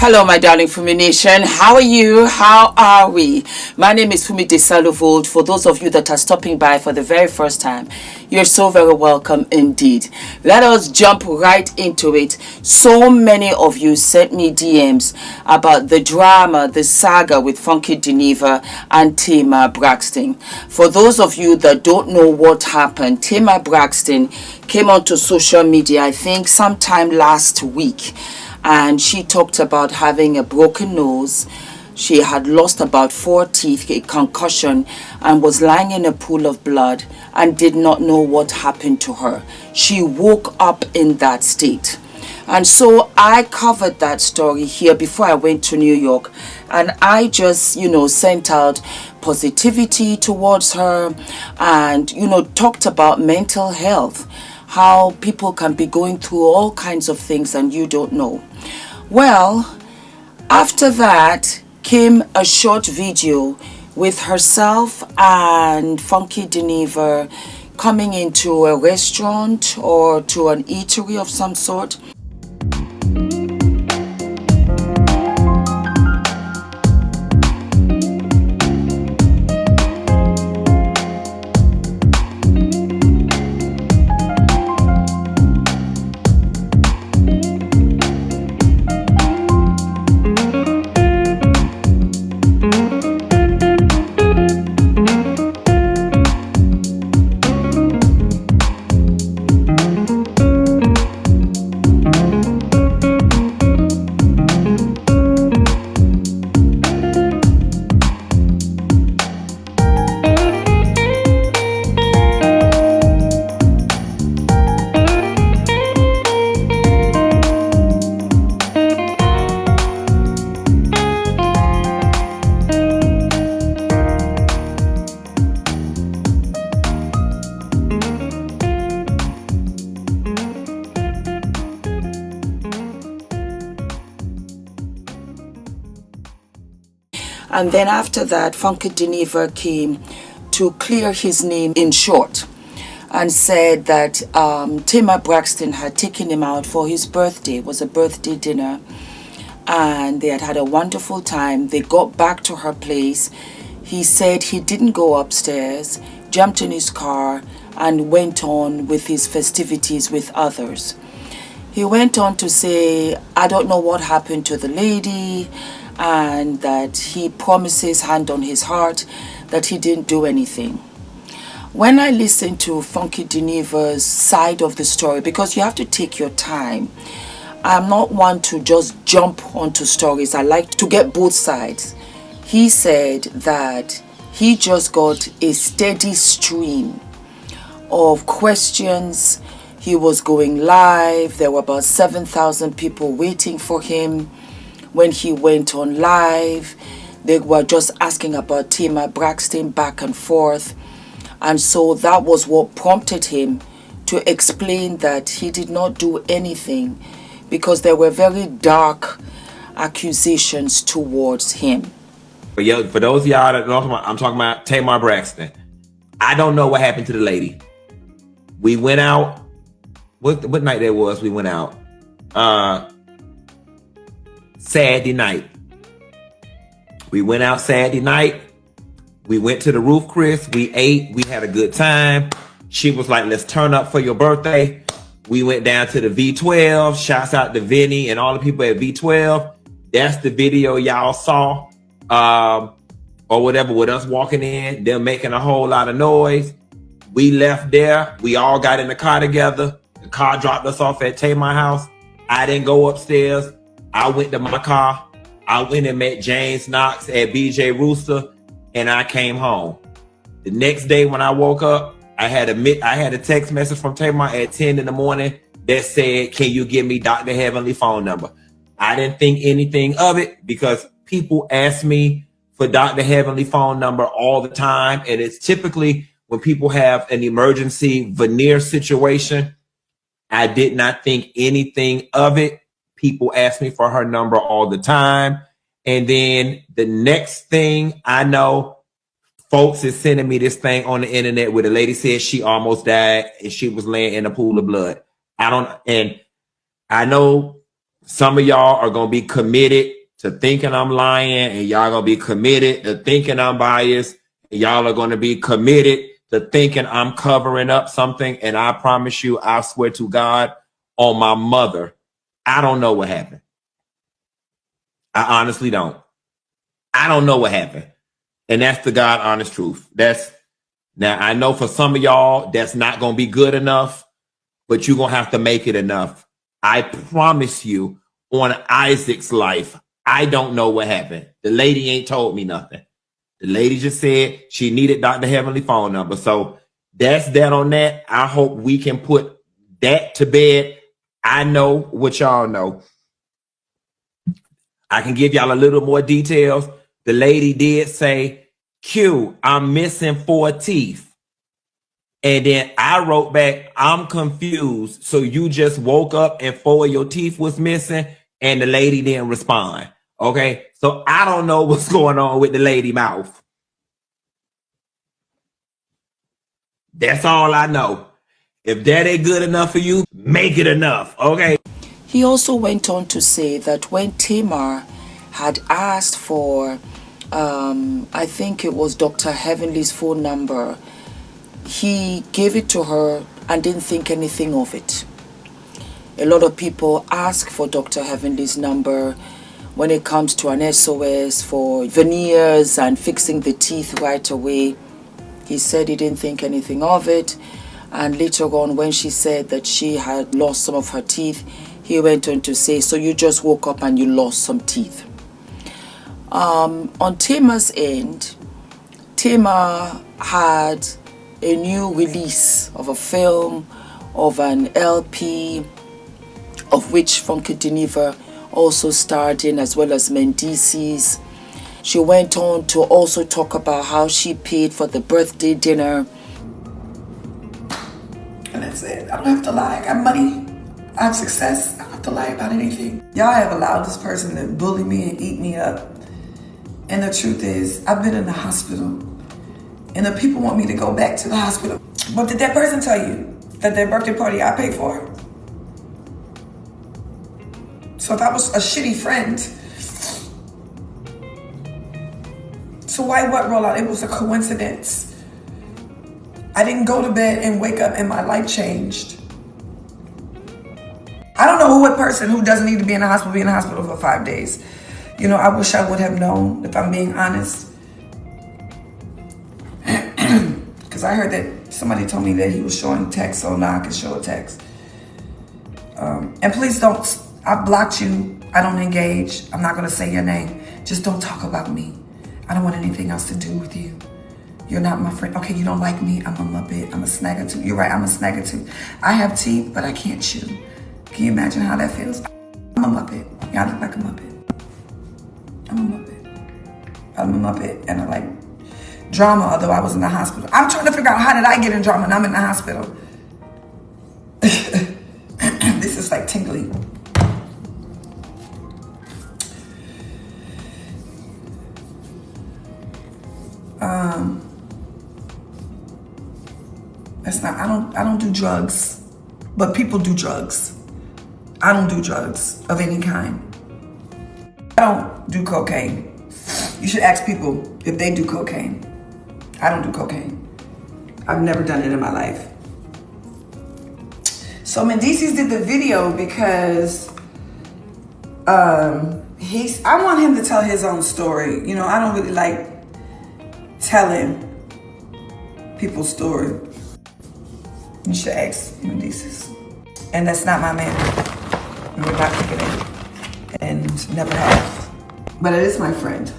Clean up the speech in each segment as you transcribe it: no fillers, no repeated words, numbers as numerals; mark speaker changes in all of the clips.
Speaker 1: Hello, my darling Fumi Nation. How are you? How are we? My name is Fumidesaluvold. For those of you that are stopping by for the very first time, you're so very welcome indeed. Let us jump right into it. So many of you sent me DMs about the drama, the saga with Funky Dineva and Tamar Braxton. For those of you that don't know what happened, Tamar Braxton came onto social media, I think sometime last week, and she talked about having a broken nose. She had lost about 4 teeth, a concussion, and was lying in a pool of blood and did not know what happened to her. She woke up in that state. And so I covered that story here before I went to New York, and I just, sent out positivity towards her and, talked about mental health, how people can be going through all kinds of things and you don't know. Well, after that came a short video with herself and Funky Dineva coming into a restaurant or to an eatery of some sort. And then after that, Funky Dineva came to clear his name in short and said that Tamar Braxton had taken him out for his birthday. It was a birthday dinner. And they had had a wonderful time. They got back to her place. He said he didn't go upstairs, jumped in his car, and went on with his festivities with others. He went on to say, I don't know what happened to the lady, and that he promises, hand on his heart, that he didn't do anything. When I listened to Funky Dineva's side of the story, because you have to take your time, I'm not one to just jump onto stories. I like to get both sides. He said that he just got a steady stream of questions. He was going live. There were about 7,000 people waiting for him. When he went on live, they were just asking about Tamar Braxton back and forth. And so that was what prompted him to explain that he did not do anything because there were very dark accusations towards him.
Speaker 2: For those of y'all that know, I'm talking about Tamar Braxton. I don't know what happened to the lady. We went out. What night that was? We went out. Saturday night. We went out Saturday night. We went to the Roof Chris. We ate. We had a good time. She was like, let's turn up for your birthday. We went down to the V12. Shouts out to Vinny and all the people at V12. That's the video y'all saw. Or whatever, with us walking in. They're making a whole lot of noise. We left there. We all got in the car together. The car dropped us off at Tamar's house. I didn't go upstairs. I went to my car. I went and met James Knox at BJ Rooster, and I came home. The next day when I woke up, I had a text message from Tamar at 10 in the morning that said, can you give me Dr. Heavenly phone number? I didn't think anything of it because people ask me for Dr. Heavenly phone number all the time. And it's typically when people have an emergency veneer situation. I did not think anything of it. People ask me for her number all the time. And then the next thing I know, folks is sending me this thing on the internet where the lady said she almost died and she was laying in a pool of blood. I know Some of y'all are going to be committed to thinking I'm lying, and y'all going to be committed to thinking I'm biased. And y'all are going to be committed to thinking I'm covering up something. And I promise you, I swear to God, on my mother, I don't know what happened. I honestly don't. I don't know what happened. And that's the God honest truth. Now, I know for some of y'all, that's not going to be good enough, but you're going to have to make it enough. I promise you, on Isaac's life, I don't know what happened. The lady ain't told me nothing. The lady just said she needed Dr. Heavenly phone number. So that's that on that. I hope we can put that to bed. I know what y'all know. I can give y'all a little more details. The lady did say, Q, I'm missing 4 teeth. And then I wrote back, I'm confused. So you just woke up and 4 of your teeth was missing, and the lady didn't respond. Okay. So I don't know what's going on with the lady mouth. That's all I know. If that ain't good enough for you, make it enough. Okay.
Speaker 1: He also went on to say that when Tamar had asked for, I think it was Dr. Heavenly's phone number, he gave it to her and didn't think anything of it. A lot of people ask for Dr. Heavenly's number when it comes to an SOS for veneers and fixing the teeth right away. He said he didn't think anything of it. And later on, when she said that she had lost some of her teeth, he went on to say, so you just woke up and you lost some teeth. On Tamar's end, Tamar had a new release of a film, of an LP, of which Funky Dineva also starred in, as well as Mendices. She went on to also talk about how she paid for the birthday dinner.
Speaker 3: And that's it. I don't have to lie. I got money. I have success. I don't have to lie about anything. Y'all have allowed this person to bully me and eat me up. And the truth is, I've been in the hospital. And the people want me to go back to the hospital. But did that person tell you that their birthday party I paid for? So if I was a shitty friend, so why what roll out? It was a coincidence. I didn't go to bed and wake up and my life changed. I don't know what person who doesn't need to be in the hospital be in the hospital for 5 days. You know, I wish I would have known, if I'm being honest. Because I heard that somebody told me that he was showing text, so now I can show a text. And please don't, I blocked you. I don't engage. I'm not going to say your name. Just don't talk about me. I don't want anything else to do with you. You're not my friend. Okay, you don't like me. I'm a muppet. I'm a snagger-tooth. You're right, I'm a snagger-tooth. I have teeth, but I can't chew. Can you imagine how that feels? I'm a muppet. Yeah, I look like a muppet. I'm a muppet. I'm a muppet, and I like drama, although I was in the hospital. I'm trying to figure out, how did I get in drama and I'm in the hospital? This is like tingly. That's not, I don't do drugs, but people do drugs. I don't do drugs of any kind. I don't do cocaine. You should ask people if they do cocaine. I don't do cocaine. I've never done it in my life. So Mendices did the video because I want him to tell his own story. You know, I don't really like telling people's story. You should ask Mendices. And that's not my man. And we're not kicking it. And never have. But it is my friend.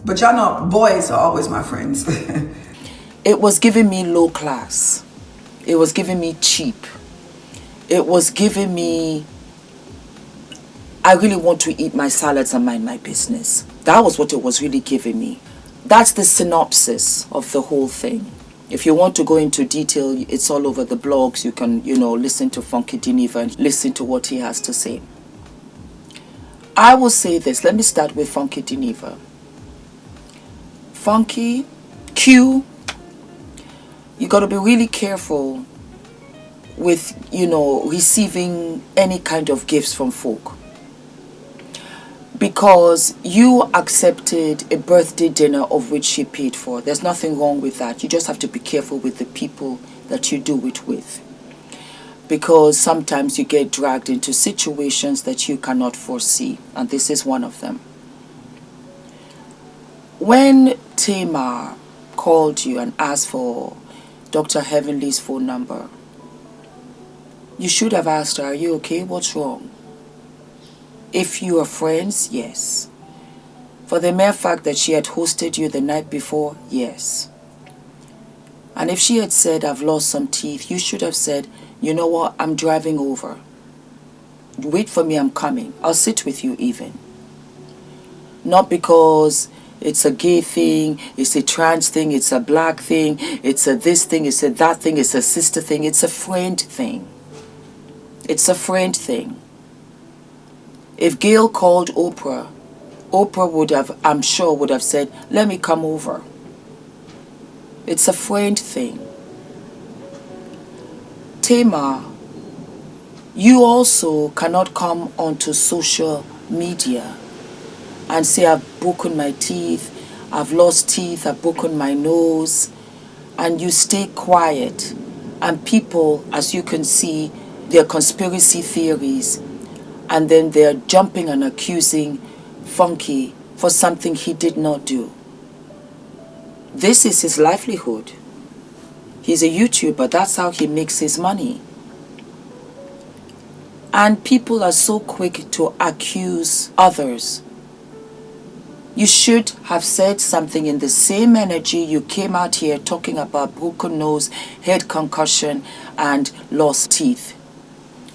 Speaker 3: But y'all know, boys are always my friends.
Speaker 1: It was giving me low class. It was giving me cheap. It was giving me, I really want to eat my salads and mind my business. That was what it was really giving me. That's the synopsis of the whole thing. If you want to go into detail, it's all over the blogs. You can, listen to Funky Dineva and listen to what he has to say. I will say this. Let me start with Funky Dineva. Funky, Q, you got to be really careful with, you know, receiving any kind of gifts from folk. Because you accepted a birthday dinner of which she paid for. There's nothing wrong with that. You just have to be careful with the people that you do it with. Because sometimes you get dragged into situations that you cannot foresee. And this is one of them. When Tamar called you and asked for Dr. Heavenly's phone number, you should have asked her, are you okay? What's wrong? If you are friends, yes. For the mere fact that she had hosted you the night before, yes. And if she had said, I've lost some teeth, you should have said, you know what, I'm driving over. Wait for me, I'm coming. I'll sit with you even. Not because it's a gay thing, it's a trans thing, it's a black thing, it's a this thing, it's a that thing, it's a sister thing, it's a friend thing. It's a friend thing. If Gail called Oprah, Oprah would have, I'm sure, would have said, let me come over. It's a friend thing. Tamar, you also cannot come onto social media and say, I've broken my teeth, I've lost teeth, I've broken my nose, and you stay quiet. And people, as you can see, their conspiracy theories, and then they're jumping and accusing Funky for something he did not do. This is his livelihood. He's a YouTuber. That's how he makes his money. And people are so quick to accuse others. You should have said something in the same energy you came out here talking about broken nose, head concussion, and lost teeth.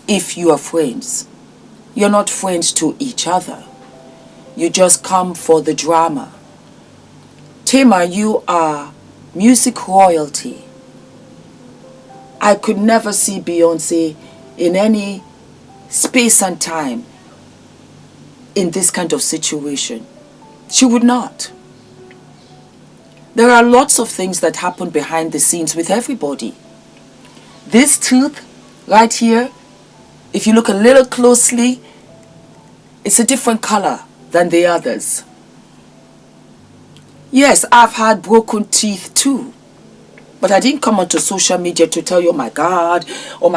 Speaker 1: If you are friends. You're not friends to each other. You just come for the drama. Tamar, you are music royalty. I could never see Beyonce in any space and time in this kind of situation. She would not. There are lots of things that happen behind the scenes with everybody. This tooth right here, if you look a little closely, it's a different color than the others. Yes, I've had broken teeth too. But I didn't come onto social media to tell you, oh my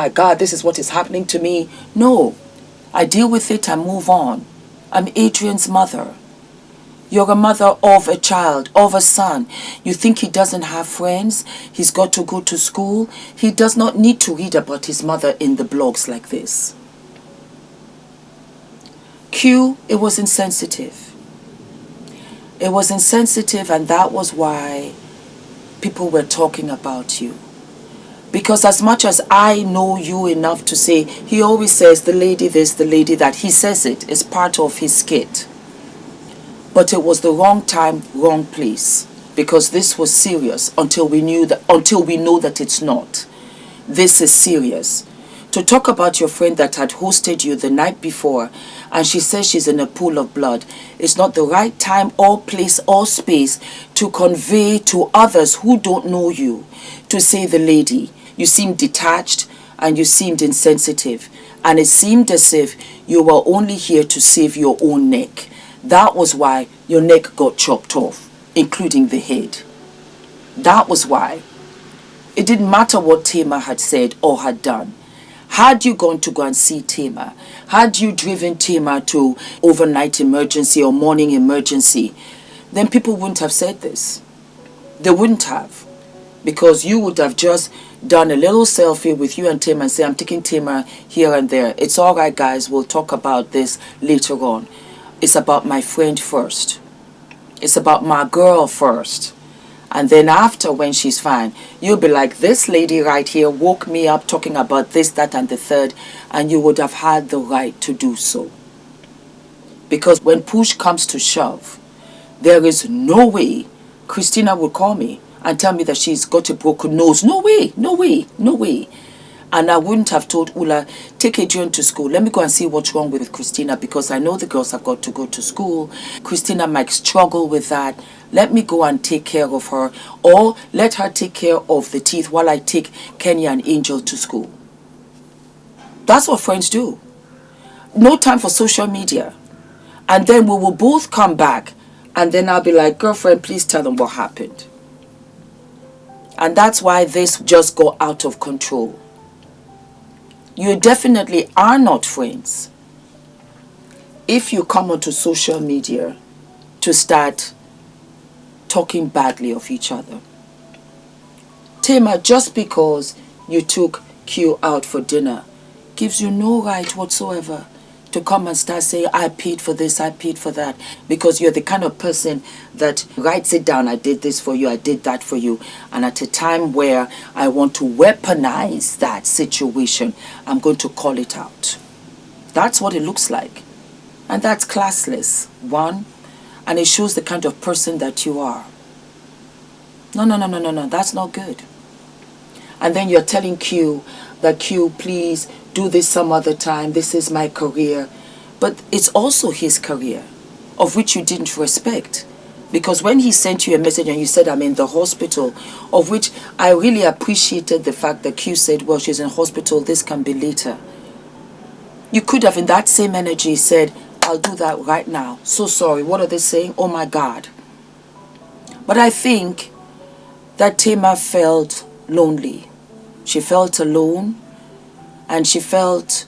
Speaker 1: God, this is what is happening to me. No, I deal with it and move on. I'm Adrian's mother. You're a mother of a child, of a son. You think he doesn't have friends? He's got to go to school? He does not need to read about his mother in the blogs like this. Q, it was insensitive. It was insensitive, and that was why people were talking about you. Because as much as I know you enough to say, he always says the lady this, the lady that. He says it. It's part of his skit. But it was the wrong time, wrong place. Because this was serious until we know that it's not. This is serious. To talk about your friend that had hosted you the night before, and she says she's in a pool of blood, it's not the right time or place or space to convey to others who don't know you, to say the lady. You seemed detached and you seemed insensitive, and it seemed as if you were only here to save your own neck. That was why your neck got chopped off, including the head. That was why. It didn't matter what Tamar had said or had done. Had you gone to go and see Tamar, had you driven Tamar to overnight emergency or morning emergency, then people wouldn't have said this. They wouldn't have. Because you would have just done a little selfie with you and Tamar and say, I'm taking Tamar here and there. It's all right, guys. We'll talk about this later on. It's about my friend first. It's about my girl first. And then after, when she's fine, you'll be like, this lady right here woke me up talking about this, that, and the third. And you would have had the right to do so. Because when push comes to shove, there is no way Christina would call me and tell me that she's got a broken nose. No way, no way, no way. And I wouldn't have told Ula, take Adrian to school. Let me go and see what's wrong with Christina, because I know the girls have got to go to school. Christina might struggle with that. Let me go and take care of her. Or let her take care of the teeth while I take Kenya and Angel to school. That's what friends do. No time for social media. And then we will both come back, and then I'll be like, girlfriend, please tell them what happened. And that's why this just go out of control. You definitely are not friends if you come onto social media to start talking badly of each other. Tamar, just because you took Q out for dinner gives you no right whatsoever to come and start saying, I paid for this, I paid for that, because you're the kind of person that writes it down. I did this for you, I did that for you. And at a time where I want to weaponize that situation, I'm going to call it out. That's what it looks like. And that's classless, one. And it shows the kind of person that you are. No, that's not good. And then you're telling Q that, Q, please do this some other time. This is my career. But it's also his career, of which you didn't respect. Because when he sent you a message and you said, I'm in the hospital, of which I really appreciated the fact that Q said, well, she's in hospital, this can be later. You could have, in that same energy, said, I'll do that right now. So sorry. What are they saying? Oh my God. But I think that Tamar felt lonely. She felt alone, and she felt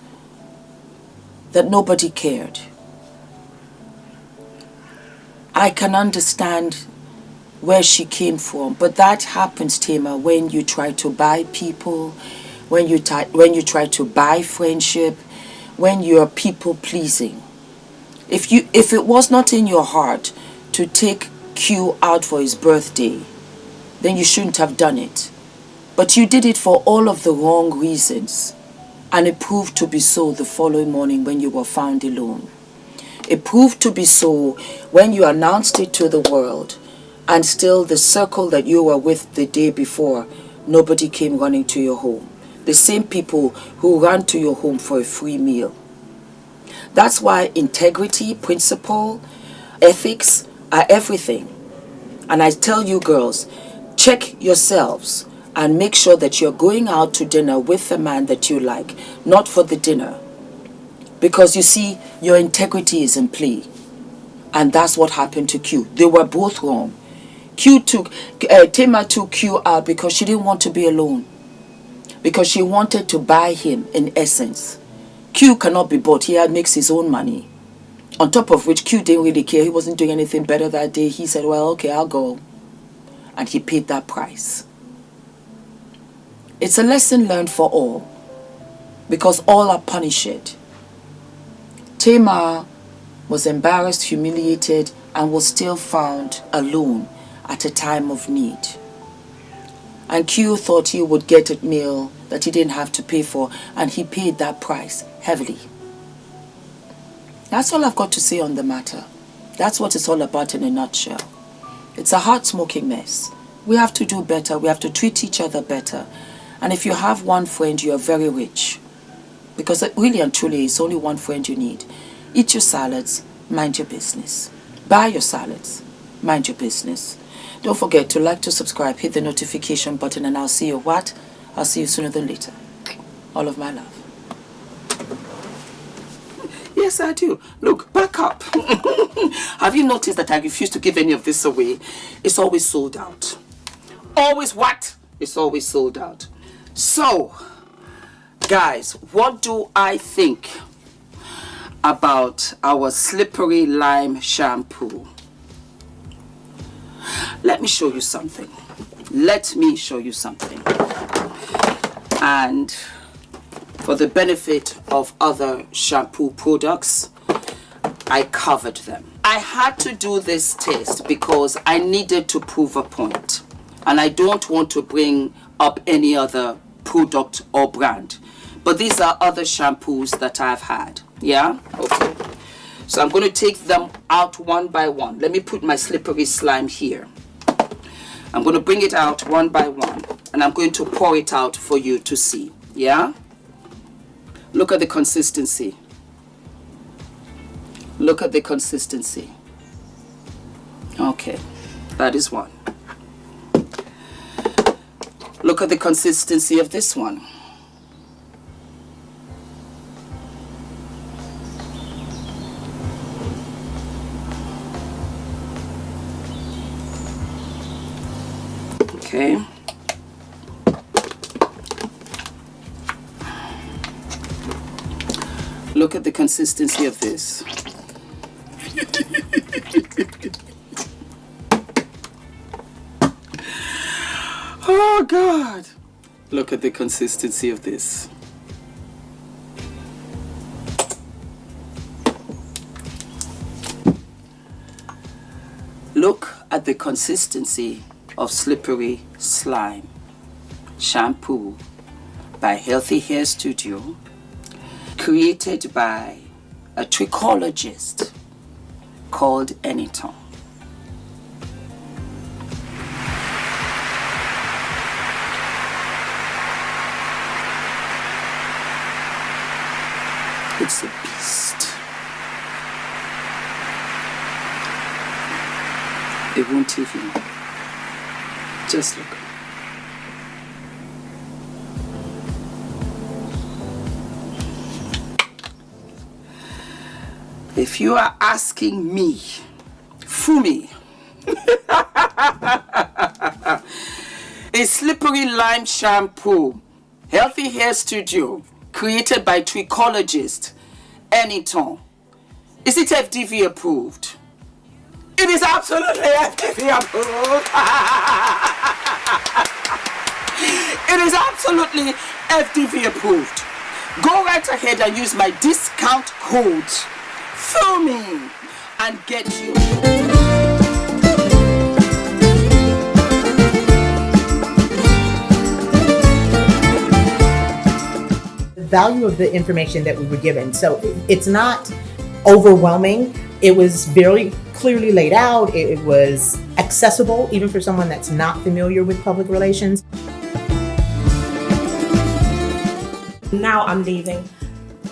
Speaker 1: that nobody cared. I can understand where she came from, but that happens, Tamar, when you try to buy people, when you try to buy friendship, when you are people pleasing. If it was not in your heart to take Q out for his birthday, then you shouldn't have done it. But you did it for all of the wrong reasons. And it proved to be so the following morning when you were found alone. It proved to be so when you announced it to the world, and still the circle that you were with the day before, nobody came running to your home. The same people who ran to your home for a free meal. That's why integrity, principle, ethics are everything. And I tell you girls, check yourselves and make sure that you're going out to dinner with the man that you like, not for the dinner. Because you see, your integrity is in play. And that's what happened to Q. They were both wrong. Tamar took Q out because she didn't want to be alone. Because she wanted to buy him, in essence. Q cannot be bought. He makes his own money. On top of which, Q didn't really care. He wasn't doing anything better that day. He said, well, okay, I'll go. And he paid that price. It's a lesson learned for all, because all are punished. Tamar was embarrassed, humiliated, and was still found alone at a time of need. And Q thought he would get a meal that he didn't have to pay for, and he paid that price heavily. That's all I've got to say on the matter. That's what it's all about in a nutshell. It's a heart-smoking mess. We have to do better. We have to treat each other better. And if you have one friend, you are very rich. Because really and truly, it's only one friend you need. Eat your salads, mind your business. Buy your salads, mind your business. Don't forget to like, to subscribe, hit the notification button, and I'll see you what? I'll see you sooner than later. All of my love. Yes, I do. Look, back up. Have you noticed that I refuse to give any of this away? It's always sold out. Always what? It's always sold out. So, guys, what do I think about our slippery lime shampoo? Let me show you something. Let me show you something. And for the benefit of other shampoo products, I covered them. I had to do this test because I needed to prove a point. And I don't want to bring up any other product or brand. But these are other shampoos that I've had. Yeah? Okay. So I'm going to take them out one by one. Let me put my slippery slime here. I'm going to bring it out one by one. And I'm going to pour it out for you to see. Yeah? Look at the consistency. Look at the consistency. Okay. That is one. Look at the consistency of this one. Look at the consistency of this. Oh God. Look at the consistency of this. Look at the consistency of slippery slime shampoo by Healthy Hair Studio, created by a trichologist called ENITAN. It's a beast. It won't even. Just look. If you are asking me, Fumi, a slippery lime shampoo, Healthy Hair Studio, created by trichologist ENITAN, is it FDV approved? It is absolutely FDV approved. It is absolutely FDV approved. Go right ahead and use my discount code Fumi and get you.
Speaker 4: The value of the information that we were given. So it's not overwhelming. It was very clearly laid out. It was accessible, even for someone that's not familiar with public relations.
Speaker 5: Now I'm leaving,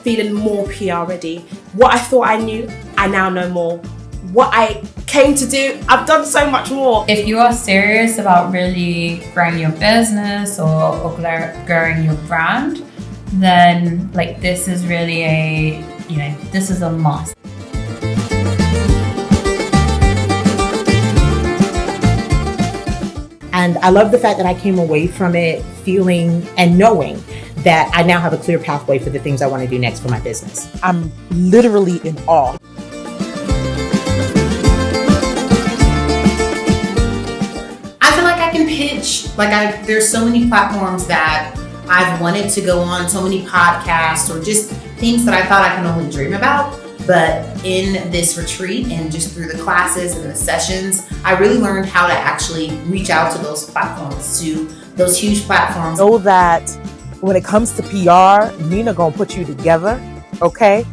Speaker 5: feeling more PR ready. What I thought I knew, I now know more. What I came to do, I've done so much more.
Speaker 6: If you are serious about really growing your business or growing your brand, then like this is really this is a must.
Speaker 4: And I love the fact that I came away from it feeling and knowing that I now have a clear pathway for the things I want to do next for my business.
Speaker 7: I'm literally in awe.
Speaker 8: I feel like I can pitch. There's so many platforms that I've wanted to go on, so many podcasts or just things that I thought I can only dream about. But in this retreat and just through the classes and the sessions, I really learned how to actually reach out to those platforms, to those huge platforms.
Speaker 7: Know that when it comes to PR, Nina gonna put you together, okay?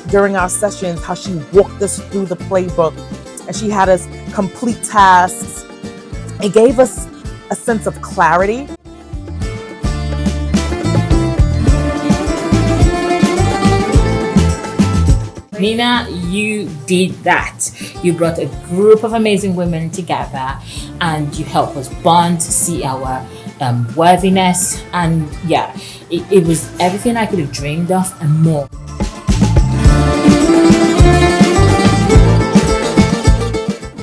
Speaker 7: During our sessions, how she walked us through the playbook and she had us complete tasks. It gave us a sense of clarity.
Speaker 9: Nina, you did that. You brought a group of amazing women together and you helped us bond, see our worthiness, and yeah, it was everything I could have dreamed of and more.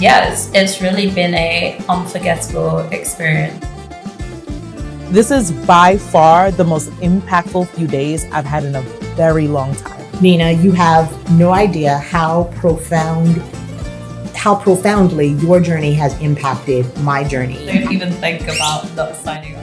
Speaker 6: Yes, it's really been a unforgettable experience.
Speaker 7: This is by far the most impactful few days I've had in a very long time.
Speaker 4: Nina, you have no idea how profoundly your journey has impacted my journey.
Speaker 6: Don't even think about not signing up.